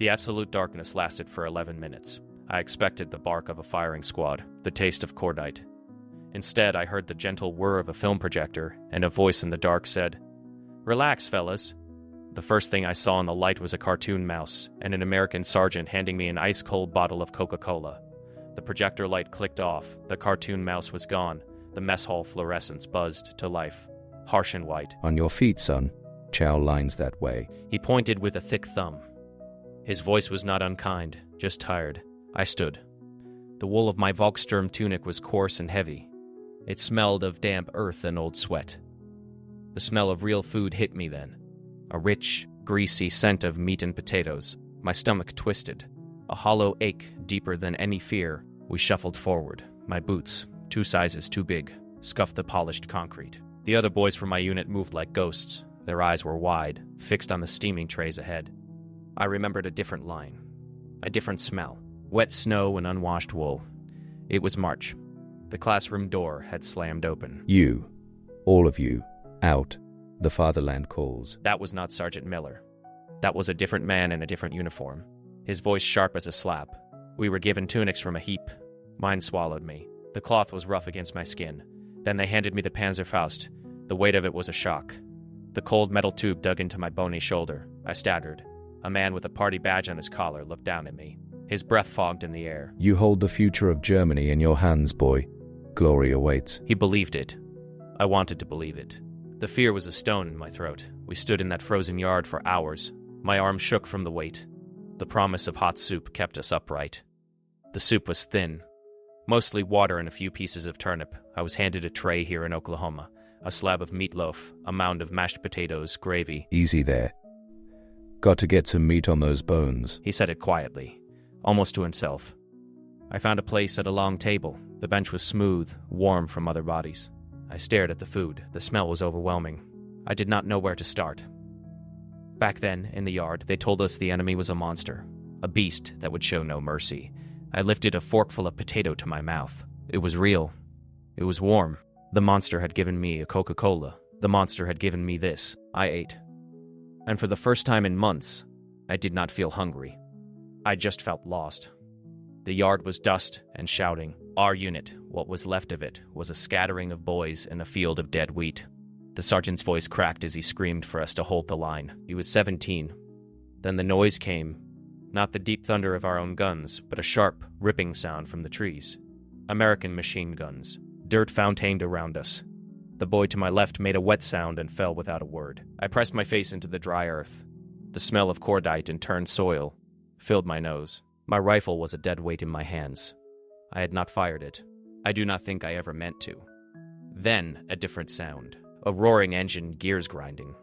The absolute darkness lasted for 11 minutes. I expected the bark of a firing squad, the taste of cordite. Instead, I heard the gentle whir of a film projector, and a voice in the dark said, "Relax, fellas." The first thing I saw in the light was a cartoon mouse, and an American sergeant handing me an ice-cold bottle of Coca-Cola. The projector light clicked off, the cartoon mouse was gone, the mess hall fluorescence buzzed to life, harsh and white. "On your feet, son. Chow lines that way." He pointed with a thick thumb. His voice was not unkind, just tired. I stood. The wool of my Volkssturm tunic was coarse and heavy. It smelled of damp earth and old sweat. The smell of real food hit me then. A rich, greasy scent of meat and potatoes. My stomach twisted. A hollow ache deeper than any fear. We shuffled forward. My boots, 2 sizes too big, scuffed the polished concrete. The other boys from my unit moved like ghosts. Their eyes were wide, fixed on the steaming trays ahead. I remembered a different line. A different smell. Wet snow and unwashed wool. It was March. The classroom door had slammed open. "You, all of you, out. The fatherland calls." That was not Sergeant Miller. That was a different man in a different uniform. His voice sharp as a slap. We were given tunics from a heap. Mine swallowed me. The cloth was rough against my skin. Then they handed me the Panzerfaust. The weight of it was a shock. The cold metal tube dug into my bony shoulder. I staggered. A man with a party badge on his collar looked down at me. His breath fogged in the air. "You hold the future of Germany in your hands, boy. Glory awaits." He believed it. I wanted to believe it. The fear was a stone in my throat. We stood in that frozen yard for hours. My arms shook from the weight. The promise of hot soup kept us upright. The soup was thin. Mostly water and a few pieces of turnip. I was handed a tray here in Oklahoma. A slab of meatloaf, a mound of mashed potatoes, gravy. "Easy there. Got to get some meat on those bones." He said it quietly, almost to himself. I found a place at a long table. The bench was smooth, warm from other bodies. I stared at the food. The smell was overwhelming. I did not know where to start. Back then, in the yard, they told us the enemy was a monster, a beast that would show no mercy. I lifted a forkful of potato to my mouth. It was real. It was warm. The monster had given me a Coca-Cola. The monster had given me this. I ate. And for the first time in months, I did not feel hungry. I just felt lost. The yard was dust and shouting. Our unit, what was left of it, was a scattering of boys in a field of dead wheat. The sergeant's voice cracked as he screamed for us to hold the line. He was 17. Then the noise came. Not the deep thunder of our own guns, but a sharp, ripping sound from the trees. American machine guns. Dirt fountained around us. The boy to my left made a wet sound and fell without a word. I pressed my face into the dry earth. The smell of cordite and turned soil filled my nose. My rifle was a dead weight in my hands. I had not fired it. I do not think I ever meant to. Then, a different sound. A roaring engine, gears grinding.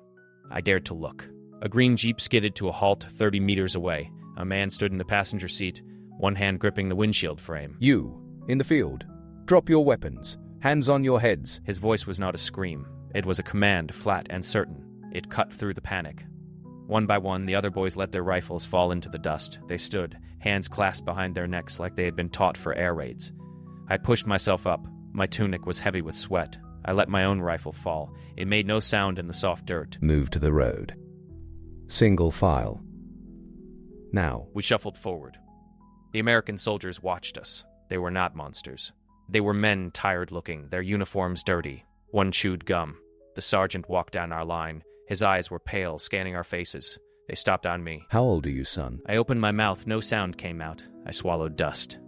I dared to look. A green Jeep skidded to a halt 30 meters away. A man stood in the passenger seat, one hand gripping the windshield frame. "You, in the field. Drop your weapons. Hands on your heads." His voice was not a scream. It was a command, flat and certain. It cut through the panic. One by one, the other boys let their rifles fall into the dust. They stood, hands clasped behind their necks like they had been taught for air raids. I pushed myself up. My tunic was heavy with sweat. I let my own rifle fall. It made no sound in the soft dirt. "Move to the road. Single file. Now." We shuffled forward. The American soldiers watched us. They were not monsters. They were men tired-looking, their uniforms dirty. One chewed gum. The sergeant walked down our line. His eyes were pale, scanning our faces. They stopped on me. "How old are you, son?" I opened my mouth. No sound came out. I swallowed dust.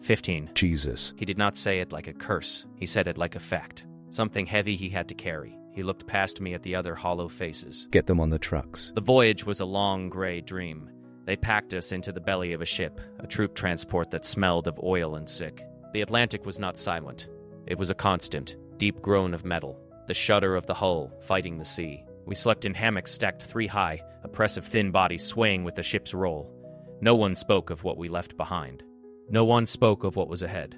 15. "Jesus." He did not say it like a curse. He said it like a fact. Something heavy he had to carry. He looked past me at the other hollow faces. "Get them on the trucks." The voyage was a long, gray dream. They packed us into the belly of a ship, a troop transport that smelled of oil and sick. The Atlantic was not silent. It was a constant, deep groan of metal, the shudder of the hull fighting the sea. We slept in hammocks stacked 3 high, oppressive thin bodies swaying with the ship's roll. No one spoke of what we left behind. No one spoke of what was ahead.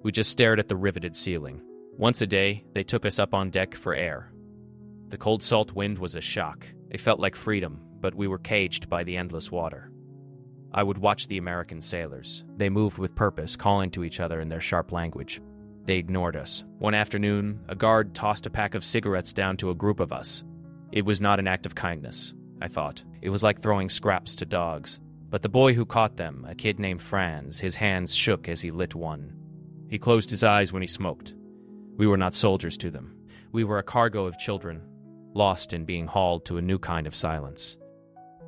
We just stared at the riveted ceiling. Once a day, they took us up on deck for air. The cold salt wind was a shock. It felt like freedom, but we were caged by the endless water. I would watch the American sailors. They moved with purpose, calling to each other in their sharp language. They ignored us. One afternoon, a guard tossed a pack of cigarettes down to a group of us. It was not an act of kindness, I thought. It was like throwing scraps to dogs. But the boy who caught them, a kid named Franz, his hands shook as he lit one. He closed his eyes when he smoked. We were not soldiers to them. We were a cargo of children, lost in being hauled to a new kind of silence.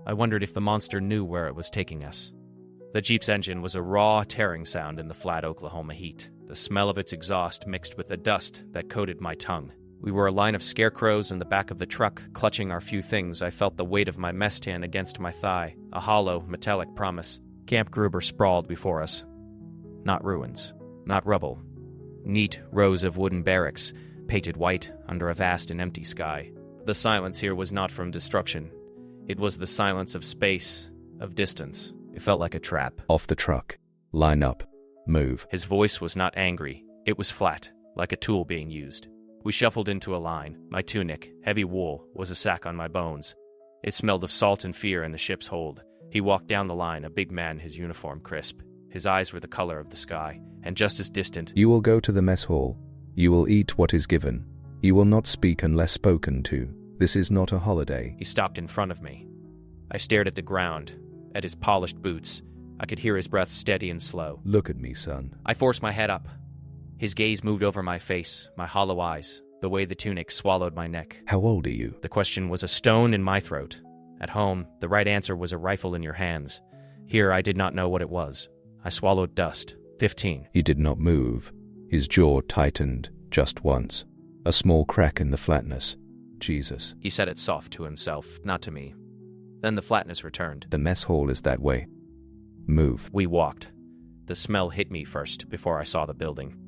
I wondered if the monster knew where it was taking us. The Jeep's engine was a raw, tearing sound in the flat Oklahoma heat. The smell of its exhaust mixed with the dust that coated my tongue. We were a line of scarecrows in the back of the truck, clutching our few things. I felt the weight of my mess tin against my thigh, a hollow, metallic promise. Camp Gruber sprawled before us. Not ruins, not rubble. Neat rows of wooden barracks, painted white under a vast and empty sky. The silence here was not from destruction. It was the silence of space, of distance. It felt like a trap. Off the truck. Line up. Move. His voice was not angry. It was flat, like a tool being used. We shuffled into a line. My tunic, heavy wool, was a sack on my bones. It smelled of salt and fear in the ship's hold. He walked down the line, a big man, his uniform crisp. His eyes were the color of the sky, and just as distant. You will go to the mess hall. You will eat what is given. You will not speak unless spoken to. This is not a holiday. He stopped in front of me. I stared at the ground, at his polished boots. I could hear his breath steady and slow. Look at me, son. I forced my head up. His gaze moved over my face, my hollow eyes, the way the tunic swallowed my neck. How old are you? The question was a stone in my throat. At home, the right answer was a rifle in your hands. Here, I did not know what it was. I swallowed dust. 15. He did not move. His jaw tightened just once. A small crack in the flatness. Jesus. He said it soft to himself, not to me. Then the flatness returned. The mess hall is that way. Move. We walked. The smell hit me first before I saw the building.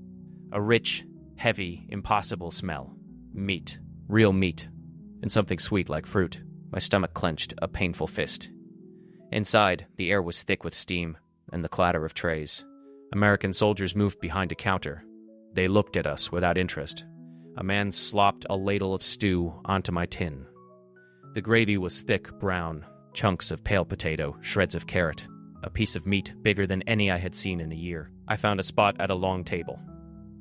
A rich, heavy, impossible smell. Meat. Real meat. And something sweet like fruit. My stomach clenched, a painful fist. Inside, the air was thick with steam and the clatter of trays. American soldiers moved behind a counter. They looked at us without interest. A man slopped a ladle of stew onto my tin. The gravy was thick brown, chunks of pale potato, shreds of carrot, a piece of meat bigger than any I had seen in a year. I found a spot at a long table.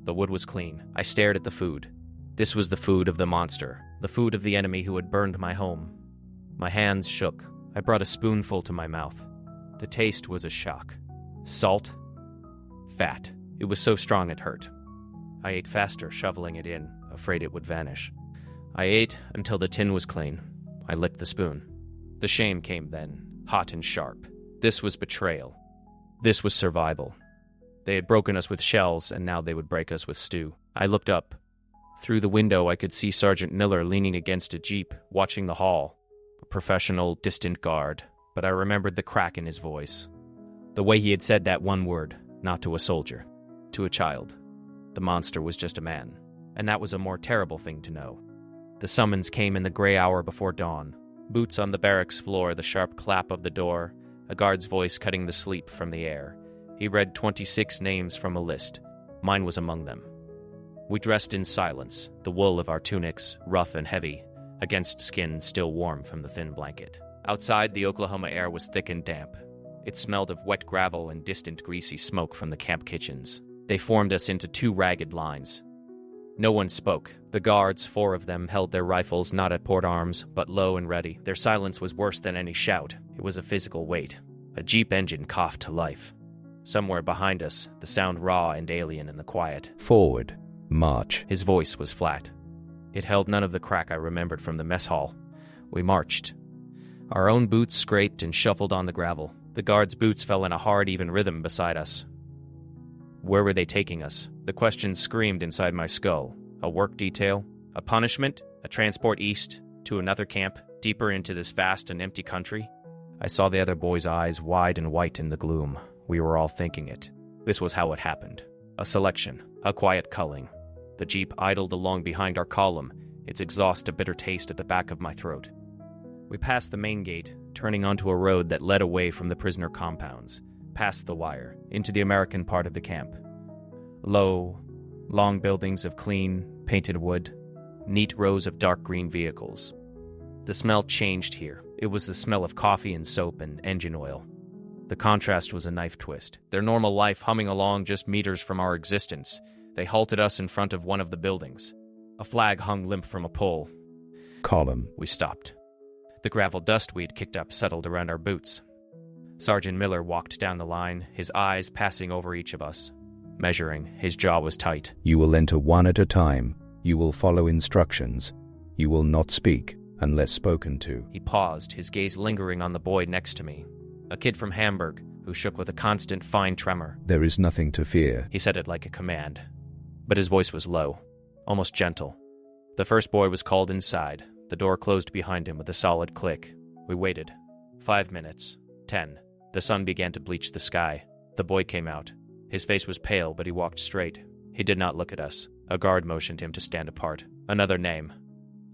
The wood was clean. I stared at the food. This was the food of the monster, the food of the enemy who had burned my home. My hands shook. I brought a spoonful to my mouth. The taste was a shock. Salt. Fat. It was so strong it hurt. I ate faster, shoveling it in, afraid it would vanish. I ate until the tin was clean. I licked the spoon. The shame came then, hot and sharp. This was betrayal. This was survival. They had broken us with shells, and now they would break us with stew. I looked up. Through the window, I could see Sergeant Miller leaning against a jeep, watching the hall. A professional, distant guard, but I remembered the crack in his voice. The way he had said that one word, not to a soldier, to a child. The monster was just a man, and that was a more terrible thing to know. The summons came in the gray hour before dawn. Boots on the barracks floor, the sharp clap of the door, a guard's voice cutting the sleep from the air. He read 26 names from a list. Mine was among them. We dressed in silence, the wool of our tunics, rough and heavy, against skin still warm from the thin blanket. Outside, the Oklahoma air was thick and damp. It smelled of wet gravel and distant greasy smoke from the camp kitchens. They formed us into two ragged lines. No one spoke. The guards, 4 of them, held their rifles not at port arms, but low and ready. Their silence was worse than any shout. It was a physical weight. A jeep engine coughed to life. Somewhere behind us, the sound raw and alien in the quiet. Forward. March. His voice was flat. It held none of the crack I remembered from the mess hall. We marched. Our own boots scraped and shuffled on the gravel. The guards' boots fell in a hard, even rhythm beside us. Where were they taking us? The question screamed inside my skull. A work detail? A punishment? A transport east? To another camp? Deeper into this vast and empty country? I saw the other boy's eyes wide and white in the gloom. We were all thinking it. This was how it happened. A selection. A quiet culling. The jeep idled along behind our column, its exhaust a bitter taste at the back of my throat. We passed the main gate, turning onto a road that led away from the prisoner compounds, past the wire, into the American part of the camp. Low, long buildings of clean, painted wood, neat rows of dark green vehicles. The smell changed here. It was the smell of coffee and soap and engine oil. The contrast was a knife twist. Their normal life humming along just meters from our existence. They halted us in front of one of the buildings. A flag hung limp from a pole. Column. We stopped. The gravel dust we had kicked up settled around our boots. Sergeant Miller walked down the line, his eyes passing over each of us. Measuring, his jaw was tight. You will enter one at a time. You will follow instructions. You will not speak unless spoken to. He paused, his gaze lingering on the boy next to me. A kid from Hamburg, who shook with a constant fine tremor. There is nothing to fear. He said it like a command. But his voice was low, almost gentle. The first boy was called inside. The door closed behind him with a solid click. We waited. 5 minutes. 10. The sun began to bleach the sky. The boy came out. His face was pale, but he walked straight. He did not look at us. A guard motioned him to stand apart. Another name.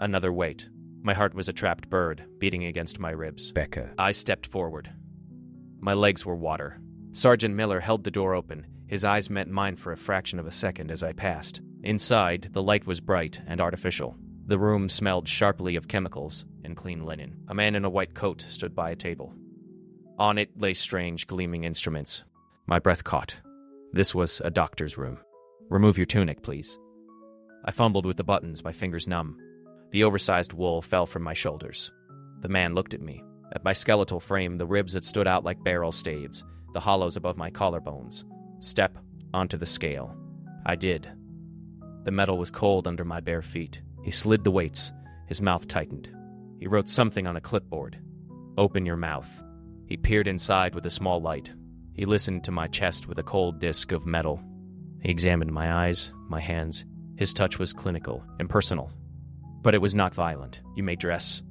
Another wait. My heart was a trapped bird, beating against my ribs. Becker. I stepped forward. My legs were water. Sergeant Miller held the door open. His eyes met mine for a fraction of a second as I passed. Inside, the light was bright and artificial. The room smelled sharply of chemicals and clean linen. A man in a white coat stood by a table. On it lay strange, gleaming instruments. My breath caught. This was a doctor's room. "Remove your tunic, please." I fumbled with the buttons, my fingers numb. The oversized wool fell from my shoulders. The man looked at me. At my skeletal frame, the ribs that stood out like barrel staves, the hollows above my collarbones. Step onto the scale. I did. The metal was cold under my bare feet. He slid the weights. His mouth tightened. He wrote something on a clipboard. "Open your mouth." He peered inside with a small light. He listened to my chest with a cold disc of metal. He examined my eyes, my hands. His touch was clinical, impersonal. But it was not violent. "You may dress."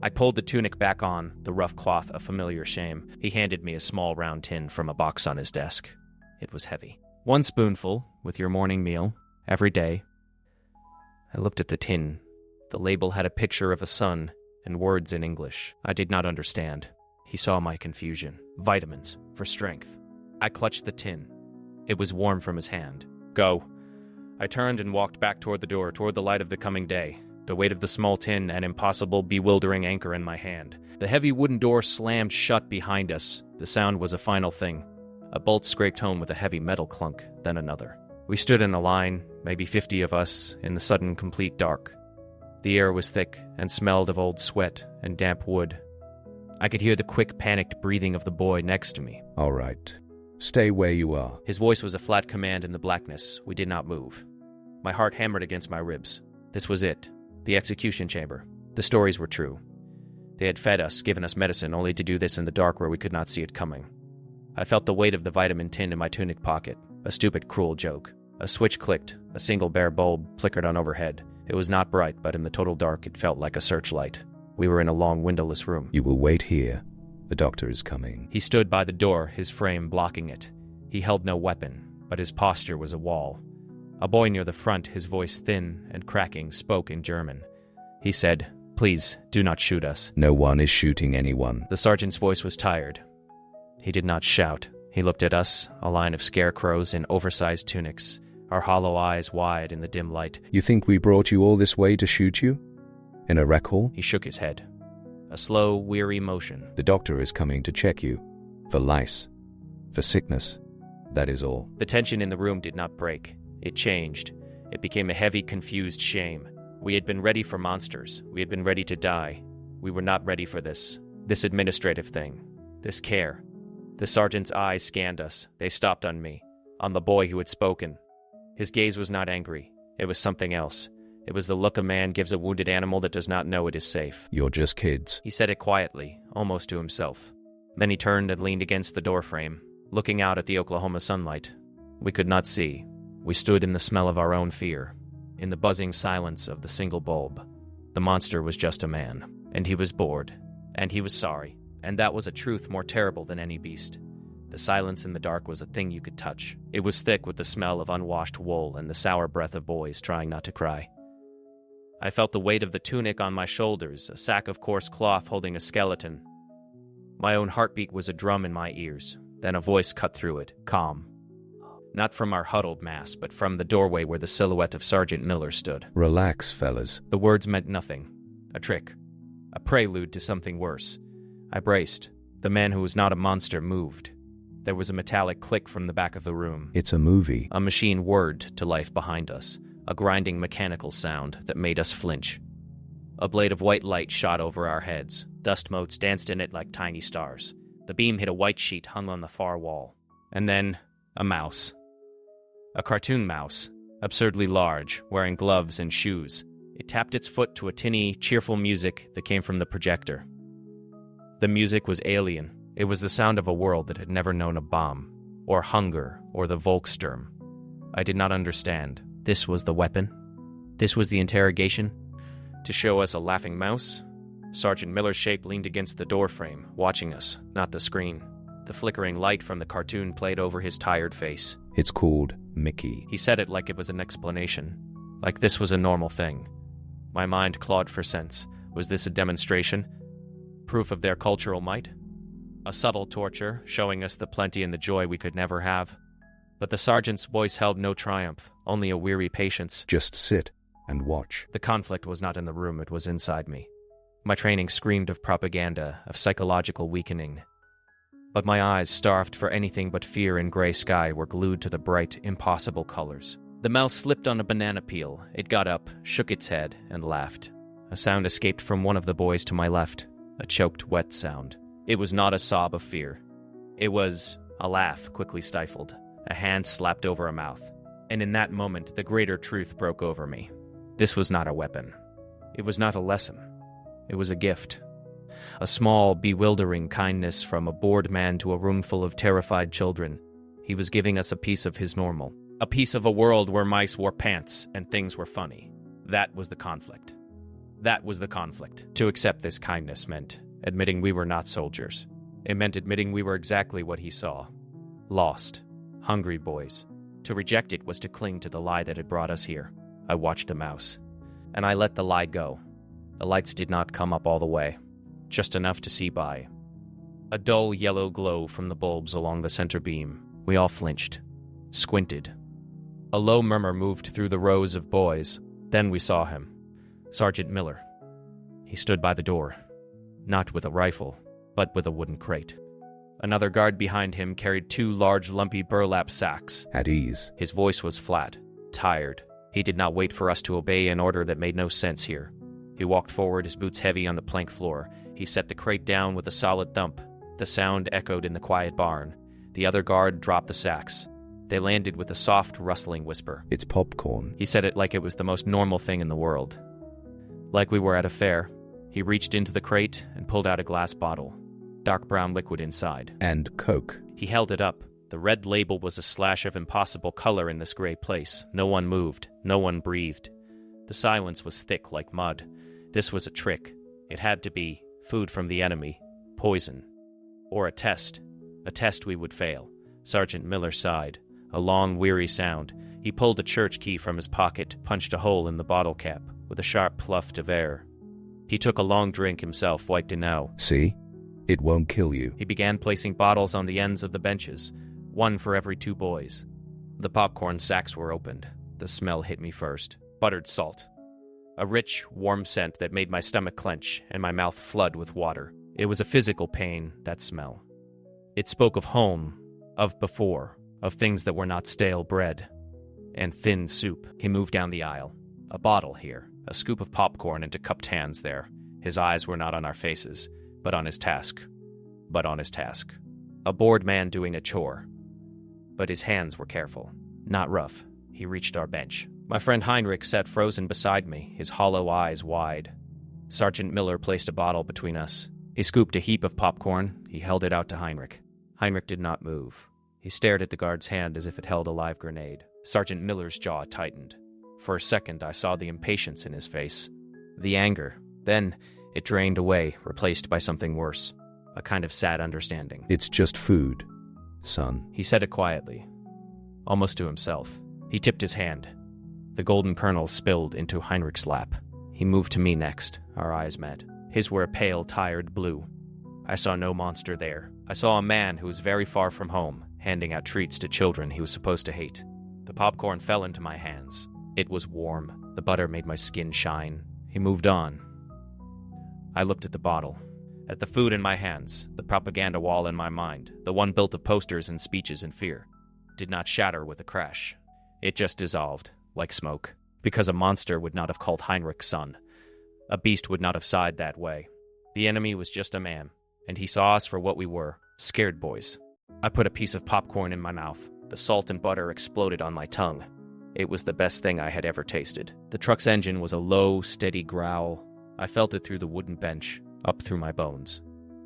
I pulled the tunic back on, the rough cloth a familiar shame. He handed me a small round tin from a box on his desk. It was heavy. "1 spoonful, with your morning meal, every day." I looked at the tin. The label had a picture of a sun and words in English. I did not understand. He saw my confusion. Vitamins, for strength. I clutched the tin. It was warm from his hand. "Go." I turned and walked back toward the door, toward the light of the coming day. The weight of the small tin, an impossible, bewildering anchor in my hand. The heavy wooden door slammed shut behind us. The sound was a final thing. A bolt scraped home with a heavy metal clunk, then another. We stood in a line, maybe 50 of us, in the sudden complete dark. The air was thick and smelled of old sweat and damp wood. I could hear the quick, panicked breathing of the boy next to me. All right. Stay where you are. His voice was a flat command in the blackness. We did not move. My heart hammered against my ribs. This was it. The execution chamber. The stories were true. They had fed us, given us medicine, only to do this in the dark where we could not see it coming. I felt the weight of the vitamin tin in my tunic pocket. A stupid, cruel joke. A switch clicked. A single bare bulb flickered on overhead. It was not bright, but in the total dark it felt like a searchlight. We were in a long, windowless room. You will wait here. The doctor is coming. He stood by the door, his frame blocking it. He held no weapon, but his posture was a wall. A boy near the front, his voice thin and cracking, spoke in German. He said, "Please, do not shoot us." No one is shooting anyone. The sergeant's voice was tired. He did not shout. He looked at us, a line of scarecrows in oversized tunics, our hollow eyes wide in the dim light. You think we brought you all this way to shoot you? In a rec hall? He shook his head. A slow, weary motion. The doctor is coming to check you. For lice. For sickness. That is all. The tension in the room did not break. It changed. It became a heavy, confused shame. We had been ready for monsters. We had been ready to die. We were not ready for this. This administrative thing. This care. The sergeant's eyes scanned us. They stopped on me. On the boy who had spoken. His gaze was not angry. It was something else. It was the look a man gives a wounded animal that does not know it is safe. You're just kids. He said it quietly, almost to himself. Then he turned and leaned against the doorframe, looking out at the Oklahoma sunlight. We could not see. We stood in the smell of our own fear, in the buzzing silence of the single bulb. The monster was just a man, and he was bored, and he was sorry, and that was a truth more terrible than any beast. The silence in the dark was a thing you could touch. It was thick with the smell of unwashed wool and the sour breath of boys trying not to cry. I felt the weight of the tunic on my shoulders, a sack of coarse cloth holding a skeleton. My own heartbeat was a drum in my ears. Then a voice cut through it, calm. Not from our huddled mass, but from the doorway where the silhouette of Sergeant Miller stood. Relax, fellas. The words meant nothing. A trick. A prelude to something worse. I braced. The man who was not a monster moved. There was a metallic click from the back of the room. It's a movie. A machine whirred to life behind us. A grinding mechanical sound that made us flinch. A blade of white light shot over our heads. Dust motes danced in it like tiny stars. The beam hit a white sheet hung on the far wall. And then, a mouse. A cartoon mouse, absurdly large, wearing gloves and shoes. It tapped its foot to a tinny, cheerful music that came from the projector. The music was alien. It was the sound of a world that had never known a bomb, or hunger, or the Volkssturm. I did not understand. This was the weapon? This was the interrogation? To show us a laughing mouse? Sergeant Miller's shape leaned against the doorframe, watching us, not the screen. The flickering light from the cartoon played over his tired face. It's called Mickey. He said it like it was an explanation, like this was a normal thing. My mind clawed for sense. Was this a demonstration? Proof of their cultural might? A subtle torture, showing us the plenty and the joy we could never have. But the sergeant's voice held no triumph, only a weary patience. Just sit and watch. The conflict was not in the room, it was inside me. My training screamed of propaganda, of psychological weakening. But my eyes, starved for anything but fear and gray sky, were glued to the bright, impossible colors. The mouse slipped on a banana peel. It got up, shook its head, and laughed. A sound escaped from one of the boys to my left, a choked, wet sound. It was not a sob of fear. It was a laugh quickly stifled, a hand slapped over a mouth. And in that moment, the greater truth broke over me. This was not a weapon. It was not a lesson. It was a gift. A small, bewildering kindness from a bored man to a room full of terrified children. He was giving us a piece of his normal. A piece of a world where mice wore pants and things were funny. That was the conflict. That was the conflict. To accept this kindness meant admitting we were not soldiers. It meant admitting we were exactly what he saw. Lost. Hungry boys. To reject it was to cling to the lie that had brought us here. I watched a mouse. And I let the lie go. The lights did not come up all the way. Just enough to see by. A dull yellow glow from the bulbs along the center beam. We all flinched. Squinted. A low murmur moved through the rows of boys. Then we saw him. Sergeant Miller. He stood by the door. Not with a rifle, but with a wooden crate. Another guard behind him carried 2 large lumpy burlap sacks. At ease. His voice was flat, tired. He did not wait for us to obey an order that made no sense here. He walked forward, his boots heavy on the plank floor. He set the crate down with a solid thump. The sound echoed in the quiet barn. The other guard dropped the sacks. They landed with a soft, rustling whisper. It's popcorn. He said it like it was the most normal thing in the world. Like we were at a fair. He reached into the crate and pulled out a glass bottle. Dark brown liquid inside. And Coke. He held it up. The red label was a slash of impossible color in this gray place. No one moved. No one breathed. The silence was thick like mud. This was a trick. It had to be food from the enemy, poison, or a test we would fail. Sergeant Miller sighed, a long, weary sound. He pulled a church key from his pocket, punched a hole in the bottle cap with a sharp pluff of air. He took a long drink himself, wiped it now. See? It won't kill you. He began placing bottles on the ends of the benches, one for every 2 boys. The popcorn sacks were opened. The smell hit me first. Buttered salt. A rich, warm scent that made my stomach clench and my mouth flood with water. It was a physical pain, that smell. It spoke of home, of before, of things that were not stale bread and thin soup. He moved down the aisle. A bottle here, a scoop of popcorn into cupped hands there. His eyes were not on our faces, but on his task. A bored man doing a chore. But his hands were careful, not rough. He reached our bench. My friend Heinrich sat frozen beside me, his hollow eyes wide. Sergeant Miller placed a bottle between us. He scooped a heap of popcorn. He held it out to Heinrich. Heinrich did not move. He stared at the guard's hand as if it held a live grenade. Sergeant Miller's jaw tightened. For a second, I saw the impatience in his face. The anger. Then it drained away, replaced by something worse. A kind of sad understanding. It's just food, son. He said it quietly, almost to himself. He tipped his hand. The golden kernels spilled into Heinrich's lap. He moved to me next. Our eyes met. His were a pale, tired blue. I saw no monster there. I saw a man who was very far from home, handing out treats to children he was supposed to hate. The popcorn fell into my hands. It was warm. The butter made my skin shine. He moved on. I looked at the bottle, at the food in my hands, the propaganda wall in my mind, the one built of posters and speeches and fear. Did not shatter with a crash. It just dissolved, like smoke, because a monster would not have called Heinrich son. A beast would not have sighed that way. The enemy was just a man, and he saw us for what we were, Scared boys. I put a piece of popcorn in my mouth. The salt and butter exploded on my tongue. It was the best thing I had ever tasted. The truck's engine was a low, steady growl. I felt it through the wooden bench, up through my bones.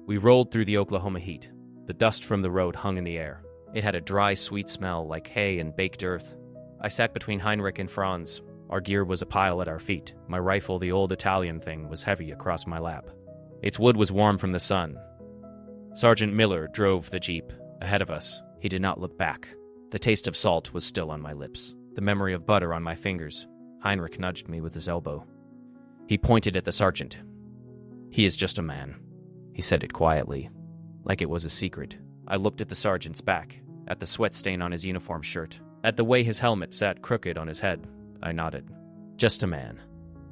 We rolled through the Oklahoma heat. The dust from the road hung in the air. It had a dry, sweet smell like hay and baked earth. I sat between Heinrich and Franz. Our gear was a pile at our feet. My rifle, the old Italian thing, was heavy across my lap. Its wood was warm from the sun. Sergeant Miller drove the Jeep ahead of us. He did not look back. The taste of salt was still on my lips. The memory of butter on my fingers. Heinrich nudged me with his elbow. He pointed at the sergeant. "He is just a man." He said it quietly, like it was a secret. I looked at the sergeant's back, at the sweat stain on his uniform shirt, at the way his helmet sat crooked on his head. I nodded. Just a man.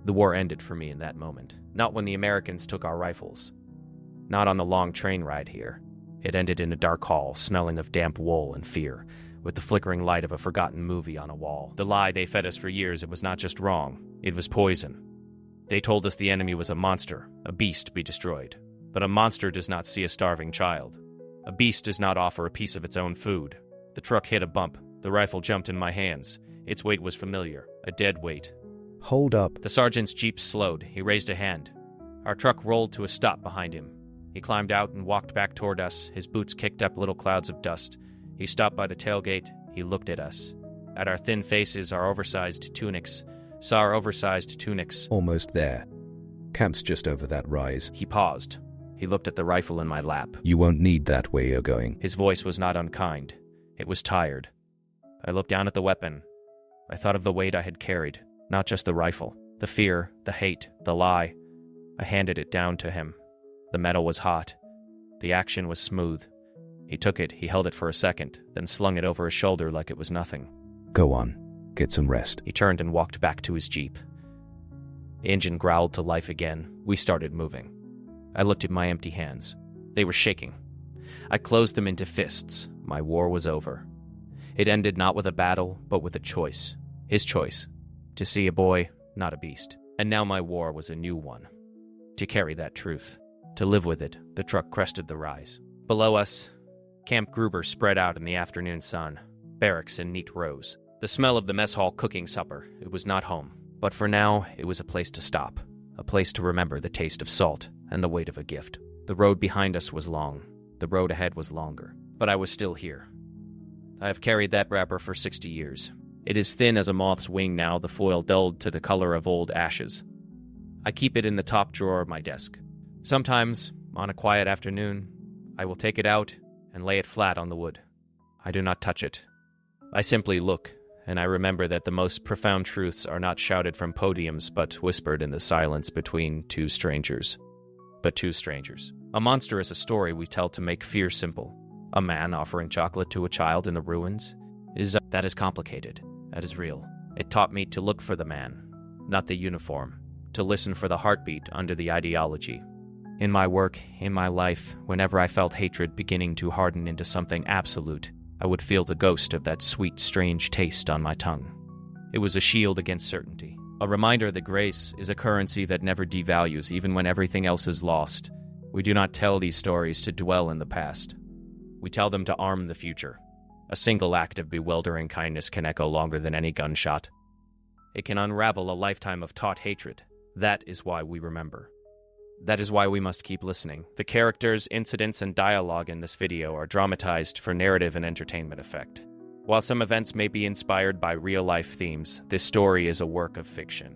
The war ended for me in that moment. Not when the Americans took our rifles. Not on the long train ride here. It ended in a dark hall, smelling of damp wool and fear, with the flickering light of a forgotten movie on a wall. The lie they fed us for years, it was not just wrong, it was poison. They told us the enemy was a monster, a beast to be destroyed. But a monster does not see a starving child. A beast does not offer a piece of its own food. The truck hit a bump. The rifle jumped in my hands. Its weight was familiar, a dead weight. Hold up. The sergeant's jeep slowed. He raised a hand. Our truck rolled to a stop behind him. He climbed out and walked back toward us. His boots kicked up little clouds of dust. He stopped by the tailgate. He looked at us. At our thin faces, our oversized tunics. Saw our oversized tunics. Almost there. Camp's just over that rise. He paused. He looked at the rifle in my lap. You won't need that where you're going. His voice was not unkind. It was tired. I looked down at the weapon. I thought of the weight I had carried, not just the rifle. The fear, the hate, the lie. I handed it down to him. The metal was hot. The action was smooth. He took it, he held it for a second, then slung it over his shoulder like it was nothing. Go on. Get some rest. He turned and walked back to his jeep. The engine growled to life again. We started moving. I looked at my empty hands. They were shaking. I closed them into fists. My war was over. It ended not with a battle, but with a choice. His choice. To see a boy, not a beast. And now my war was a new one. To carry that truth. To live with it. The truck crested the rise. Below us, Camp Gruber spread out in the afternoon sun. Barracks in neat rows. The smell of the mess hall cooking supper. It was not home. But for now, it was a place to stop. A place to remember the taste of salt and the weight of a gift. The road behind us was long. The road ahead was longer. But I was still here. I have carried that wrapper for 60 years. It is thin as a moth's wing now, the foil dulled to the color of old ashes. I keep it in the top drawer of my desk. Sometimes, on a quiet afternoon, I will take it out and lay it flat on the wood. I do not touch it. I simply look, and I remember that the most profound truths are not shouted from podiums, but whispered in the silence between two strangers. But two strangers. A monster is a story we tell to make fear simple. A man offering chocolate to a child in the ruins that is complicated. That is real. It taught me to look for the man, not the uniform, to listen for the heartbeat under the ideology. In my work, in my life, whenever I felt hatred beginning to harden into something absolute, I would feel the ghost of that sweet, strange taste on my tongue. It was a shield against certainty. A reminder that grace is a currency that never devalues even when everything else is lost. We do not tell these stories to dwell in the past. We tell them to arm the future. A single act of bewildering kindness can echo longer than any gunshot. It can unravel a lifetime of taught hatred. That is why we remember. That is why we must keep listening. The characters, incidents, and dialogue in this video are dramatized for narrative and entertainment effect. While some events may be inspired by real-life themes, this story is a work of fiction.